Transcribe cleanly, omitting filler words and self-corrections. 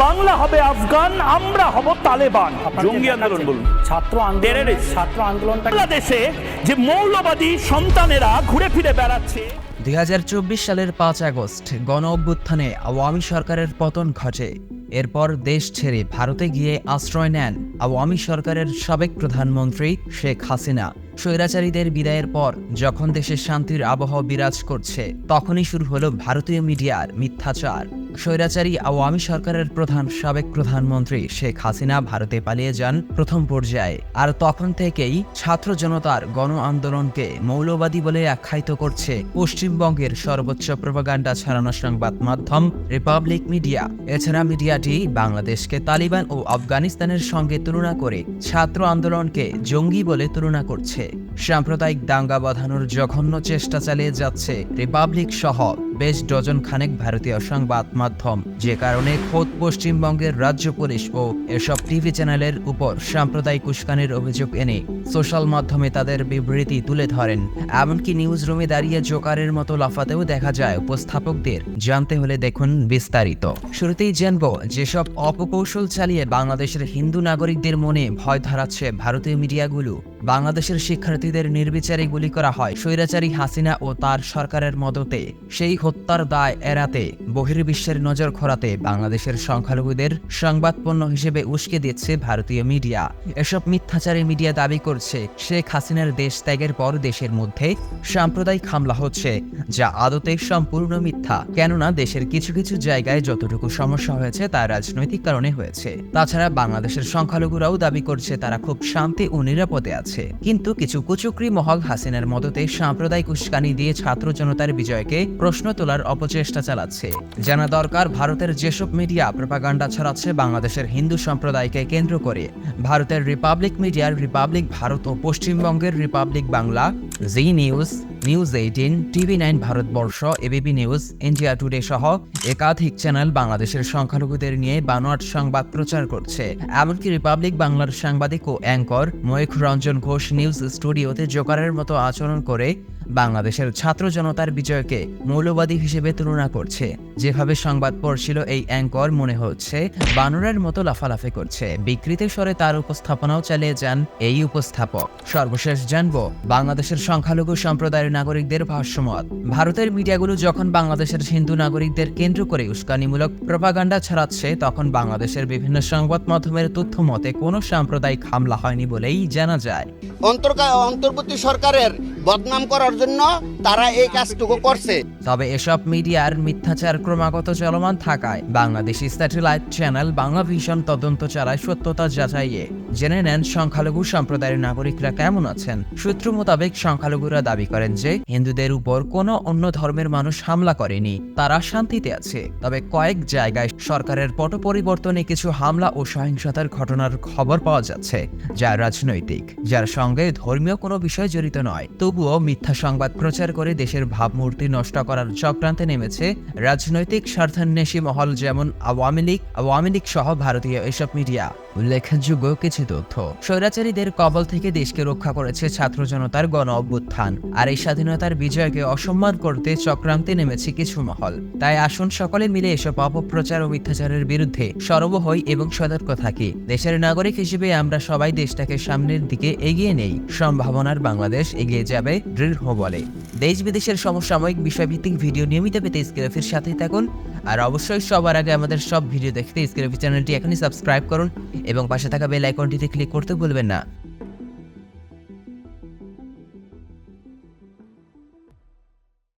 বাংলা হবে আফগান, আমরা হব তালেবান। জঙ্গি আন্দোলন বলুন, ছাত্র আন্দোলনটা বাংলাদেশে যে মৌলবাদী সন্তানেরা ঘুরে ফিরে বেড়াচ্ছে। 2024 সালের 5 আগস্ট গণ অভ্যুত্থানে আওয়ামী সরকারের পতন ঘটে। এরপর দেশ ছেড়ে ভারতে গিয়ে আশ্রয় নেন আওয়ামী সরকারের সাবেক প্রধানমন্ত্রী শেখ হাসিনা। স্বৈরাচারীদের বিদায়ের পর যখন দেশে শান্তির আবহাওয়া বিরাজ করছে, তখনই শুরু হলো ভারতীয় মিডিয়ার মিথ্যাচার। স্বৈরাচারী আওয়ামী সরকারের সাবেক প্রধানমন্ত্রী শেখ হাসিনা ভারতে পালিয়ে যান প্রথম পর্যায়ে, আর তখন থেকেই ছাত্র জনতার গণ আন্দোলনকে মৌলবাদী বলে আখ্যায়িত করছে পশ্চিমবঙ্গের সর্বোচ্চ প্রপাগান্ডা ছড়ানো সংবাদ মাধ্যম রিপাবলিক মিডিয়া। এছাড়া মিডিয়াটি বাংলাদেশকে তালিবান ও আফগানিস্তানের সঙ্গে তুলনা করে ছাত্র আন্দোলনকে জঙ্গি বলে তুলনা করছে। সাম্প্রদায়িক দাঙ্গা বাঁধানোর জঘন্য চেষ্টা চালিয়ে যাচ্ছে রিপাবলিক সহ বেশ ডজন খানেক ভারতীয় সংবাদ মাধ্যম, যে কারণে খোদ পশ্চিমবঙ্গের রাজ্য পুলিশ ও এসব টিভি চ্যানেলের উপর সাম্প্রদায়িক উস্কানির অভিযোগ এনে সোশ্যাল মাধ্যমে তাদের বিবৃতি তুলে ধরেন। এমনকি নিউজ রুমে দাঁড়িয়ে জোকারের মতো লাফাতেও দেখা যায় উপস্থাপকদের। জানতে হলে দেখুন বিস্তারিত। শুরুতেই জানব, যেসব অপকৌশল চালিয়ে বাংলাদেশের হিন্দু নাগরিকদের মনে ভয় ধরাচ্ছে ভারতীয় মিডিয়াগুলো। বাংলাদেশের শিক্ষার্থীদের নির্বিচারে গুলি করা হয় স্বৈরাচারী হাসিনা ও তার সরকারের মদতে। সেই হত্যার দায় এড়াতে বহির্বিশ্বের নজর ঘোরাতে বাংলাদেশের সংখ্যালঘুদের সংবাদপণ্য হিসেবে উস্কে দিচ্ছে ভারতীয় মিডিয়া। এসব মিথ্যাচারী মিডিয়া দাবি করছে শেখ হাসিনার দেশ ত্যাগের পর দেশের মধ্যে সাম্প্রদায়িক হামলা হচ্ছে, যা আদতে সম্পূর্ণ মিথ্যা। কেননা দেশের কিছু কিছু জায়গায় যতটুকু সমস্যা হয়েছে তা রাজনৈতিক কারণে হয়েছে। তাছাড়া বাংলাদেশের সংখ্যালঘুরাও দাবি করছে তারা খুব শান্তি ও নিরাপদে আছে। কিন্তু কিছু কুচক্রী মহল হাসিনার মদতে সাম্প্রদায়িক উস্কানি দিয়ে ছাত্র জনতার বিজয়কে প্রশ্ন তোলার অপচেষ্টা চালাচ্ছে। জানা দরকার, ভারতের যেসব মিডিয়া প্রপাগান্ডা ছড়াচ্ছে বাংলাদেশের হিন্দু সম্প্রদায়কে কেন্দ্র করে, ভারতের রিপাবলিক মিডিয়ার রিপাবলিক ভারত ও পশ্চিমবঙ্গের Republic Bangla, Zee news, news 18, TV9 Bharatvarsh, ABP news, India Today সহ একাধিক চ্যানেল বাংলাদেশের সংখ্যালঘুদের নিয়ে বানোয়াট সংবাদ প্রচার করছে। এমনকি রিপাবলিক বাংলার সাংবাদিক ও অ্যাঙ্কর ময়ূখ রঞ্জন ঘোষ নিউজ স্টুডিওতে জোকারের মতো আচরণ করে বাংলাদেশের ছাত্র জনতার বিজয়কে মৌলবাদী হিসেবে তুলনা করছে। যেভাবে সংবাদ পড়ছিল এই অ্যাঙ্কর, মনে হচ্ছে বানরের মতো লাফালাফি করছে। বিকৃত স্বরে তার উপস্থাপনাও চালিয়ে যান এই উপস্থাপক। সর্বশেষ জানব বাংলাদেশের সংখ্যালঘু সম্প্রদায়ের নাগরিকদের ভাষ্যমত। ভারতের মিডিয়াগুলো যখন বাংলাদেশের হিন্দু নাগরিকদের কেন্দ্র করে উস্কানিমূলক প্রপাগান্ডা ছড়াচ্ছে, তখন বাংলাদেশের বিভিন্ন সংবাদ মাধ্যমের তথ্য মতে কোনো সাম্প্রদায়িক হামলা হয়নি বলেই জানা যায়। অন্তর্বর্তী সরকারের বদনাম করার জন্য তারা এই কাজটুকু করছে। তবে এসব মিডিয়ার মিথ্যাচার ক্রমাগত চলমান থাকায় Bangladeshi satellite channel Bangla vision তদন্ত চালায় সত্যতা যাচাইয়ে। জেনে নেন সংখ্যালঘু সম্প্রদায়ের নাগরিকরা কেমন আছেন। সূত্র মোতাবেক সংখ্যালঘুরা দাবি করেন যে হিন্দুদের উপর কোনো অন্য ধর্মের মানুষ হামলা করেনি, তারা শান্তিতে আছে। তবে কয়েক জায়গায় সরকারের পট পরিবর্তনে কিছু হামলা ও সহিংসতার ঘটনার খবর পাওয়া যাচ্ছে, যা রাজনৈতিক, যার সঙ্গে ধর্মীয় কোনো বিষয় জড়িত নয়। তবুও মিথ্যা সংবাদ প্রচার করে দেশের ভাবমূর্তি নষ্ট করার চক্রান্তে নেমেছে রাজনৈতিক স্বার্থান্বেষী মহল, যেমন আওয়ামী লীগ সহ ভারতীয় এসব মিডিয়া। উল্লেখযোগ্য কিছু তথ্য: স্বৈরাচারীদের কবল থেকে দেশকে রক্ষা করেছে ছাত্র জনতার গণ অভ্যুত্থান, আর এই স্বাধীনতার বিজয়কে অসম্মান করতে চক্রান্তে নেমেছে কিছু মহল। তাই আসুন সকলে মিলে এসব অপপ্রচার ও মিথ্যাচারের বিরুদ্ধে সরব হই এবং সতর্ক থাকি। দেশের নাগরিক হিসেবে আমরা সবাই দেশটাকে সামনের দিকে এগিয়ে নেই। সম্ভাবনার বাংলাদেশ এগিয়ে যাবে দৃঢ় বলে। দেশ বিদেশের সমসাময়িক বিষয়ভিত্তিক ভিডিও নিয়মিত পেতে স্ক্রিপ্টের সাথেই থাকুন। আর অবশ্যই সবার আগে আমাদের সব ভিডিও দেখতে স্ক্রিপ্ট চ্যানেলটি এখনই সাবস্ক্রাইব করুন এবং পাশে থাকা বেল আইকনটিতে ক্লিক করতে ভুলবেন না।